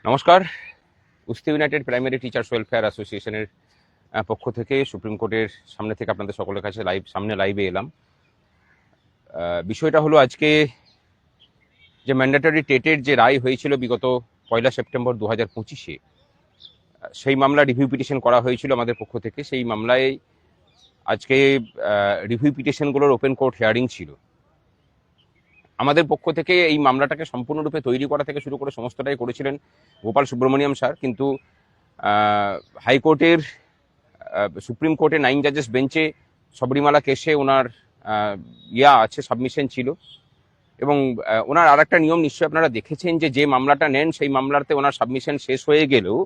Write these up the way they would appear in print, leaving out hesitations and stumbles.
নমস্কার। উস্তি United primary teachers welfare অ্যাসোসিয়েশনের পক্ষ থেকে সুপ্রিম কোর্টের সামনে থেকে আপনাদের সকলের কাছে লাইভে এলাম। বিষয়টা হলো আজকে যে ম্যান্ডেটরি টেটের যে রায় হয়েছিল বিগত 1 সেপ্টেম্বর 2025-এ, সেই মামলা রিভিউ পিটিশন করা হয়েছিল আমাদের পক্ষ থেকে। সেই মামলায় আজকে রিভিউ পিটিশনগুলোর ওপেন কোর্ট হিয়ারিং ছিল। আমাদের পক্ষ থেকে এই মামলাটাকে সম্পূর্ণরূপে তৈরি করা থেকে শুরু করে সমস্তটাই করেছিলেন গোপাল সুব্রমণিয়াম স্যার, কিন্তু হাইকোর্টের সুপ্রিম কোর্টে 9 জাজেস বেঞ্চে শবরীমালা কেসে ওনার আছে, সাবমিশন ছিল। এবং ওনার আর একটা নিয়ম নিশ্চয়ই আপনারা দেখেছেন যে মামলাটা নেন সেই মামলাতে ওনার সাবমিশন শেষ হয়ে গেলেও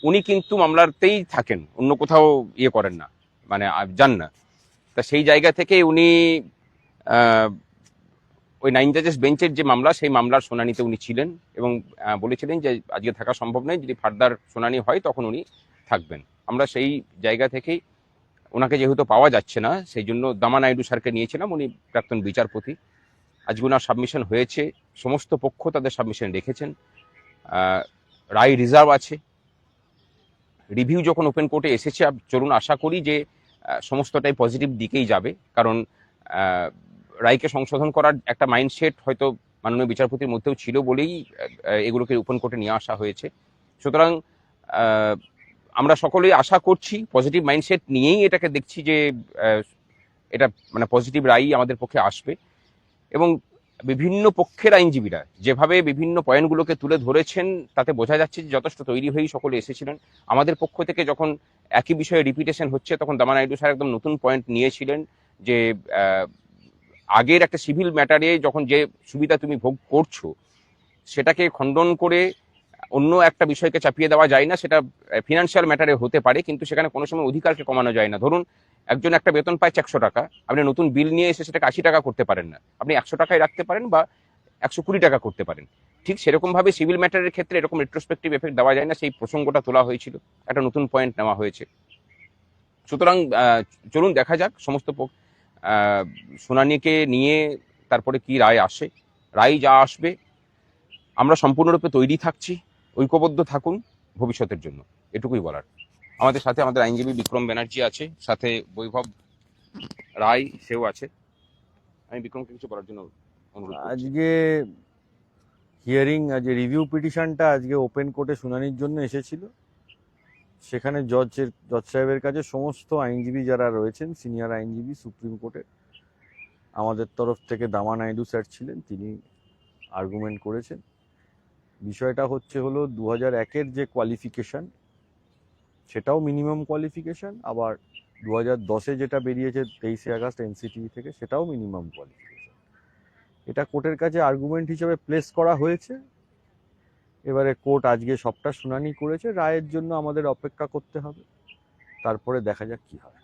উনি কিন্তু মামলাতেই থাকেন, অন্য কোথাও করেন না, মানে যান না। তা সেই জায়গা থেকে উনি ওই 9 জাজেস বেঞ্চের যে মামলা, সেই মামলার শুনানিতে উনি ছিলেন এবং বলেছিলেন যে আজকে থাকা সম্ভব নয়, যদি ফার্দার শুনানি হয় তখন উনি থাকবেন। আমরা সেই জায়গা থেকেই ওনাকে যেহেতু পাওয়া যাচ্ছে না, সেই জন্য দামা নাইডু স্যারকে নিয়েছিলাম। উনি প্রাক্তন বিচারপতি। আজকে ওনার সাবমিশন হয়েছে, সমস্ত পক্ষ তাদের সাবমিশন রেখেছেন, রায় রিজার্ভ আছে। রিভিউ যখন ওপেন কোর্টে এসেছে, চলুন আশা করি যে সমস্তটাই পজিটিভ দিকেই যাবে, কারণ রায়কে সংশোধন করার একটা মাইন্ডসেট হয়তো মাননীয় বিচারপতির মধ্যেও ছিল বলেই এগুলোকে ওপেন কোর্টে নিয়ে আসা হয়েছে। সুতরাং আমরা সকলেই আশা করছি, পজিটিভ মাইন্ডসেট নিয়েই এটাকে দেখছি যে এটা মানে পজিটিভ রায়ই আমাদের পক্ষে আসবে। এবং বিভিন্ন পক্ষের আইনজীবীরা যেভাবে বিভিন্ন পয়েন্টগুলোকে তুলে ধরেছেন, তাতে বোঝা যাচ্ছে যে যথেষ্ট তৈরি হয়েই সকলে এসেছিলেন। আমাদের পক্ষ থেকে যখন একই বিষয়ে রিপিটেশন হচ্ছে, তখন দামা নাইডু স্যার একদম নতুন পয়েন্ট নিয়েছিলেন যে আগের একটা সিভিল ম্যাটারে যখন যে সুবিধা তুমি ভোগ করছো, সেটাকে খণ্ডন করে অন্য একটা বিষয়কে চাপিয়ে দেওয়া যায় না। সেটা ফিনান্সিয়াল ম্যাটারে হতে পারে, কিন্তু সেখানে কোনো সময় অধিকারকে কমানো যায় না। ধরুন একজন একটা বেতন পায় 100 টাকা, আপনি নতুন বিল নিয়ে এসে সেটাকে 80 টাকা করতে পারেন না, আপনি 100 টাকায় রাখতে পারেন বা 120 টাকা করতে পারেন। ঠিক সেরকমভাবে সিভিল ম্যাটারের ক্ষেত্রে এরকম রেট্রোস্পেক্টিভ এফেক্ট দেওয়া যায় না, সেই প্রসঙ্গটা তোলা হয়েছিল, একটা নতুন পয়েন্ট নেওয়া হয়েছে। সুতরাং চলুন দেখা যাক সমস্ত শুনানিকে নিয়ে তারপরে কি রায় আসে। রায় যা আসবে আমরা সম্পূর্ণরূপে তৈরি থাকছি, ঐক্যবদ্ধ থাকুন ভবিষ্যতের জন্য, এটুকুই বলার। আমাদের সাথে আমাদের আইনজীবী বিক্রম ব্যানার্জি আছে, সাথে বৈভব রায় সেও আছে। আমি বিক্রমকে কিছু বলার জন্য অনুরোধ করছি। আজকে হিয়ারিং, আজকে রিভিউ পিটিশনটা আজকে ওপেন কোর্টে শুনানির জন্য এসেছিল। সেখানে জজ সাহেবের কাছে সমস্ত আইনজীবী যারা রয়েছেন, সিনিয়র আইনজীবী সুপ্রিম কোর্টের, আমাদের তরফ থেকে দামা নাইডু স্যার ছিলেন, তিনি আর্গুমেন্ট করেছেন। বিষয়টা হলো 2001-এর যে কোয়ালিফিকেশন, সেটাও মিনিমাম কোয়ালিফিকেশন, আবার 2010-এ যেটা বেরিয়েছে 23শে আগস্ট এনসিটি থেকে, সেটাও মিনিমাম কোয়ালিফিকেশন। এটা কোর্টের কাছে আর্গুমেন্ট হিসেবে প্লেস করা হয়েছে। এবারে কোর্ট আজকে সবটা শুনানি করেছে, রায়ের জন্য আমাদের অপেক্ষা করতে হবে, তারপরে দেখা যাক কি হয়।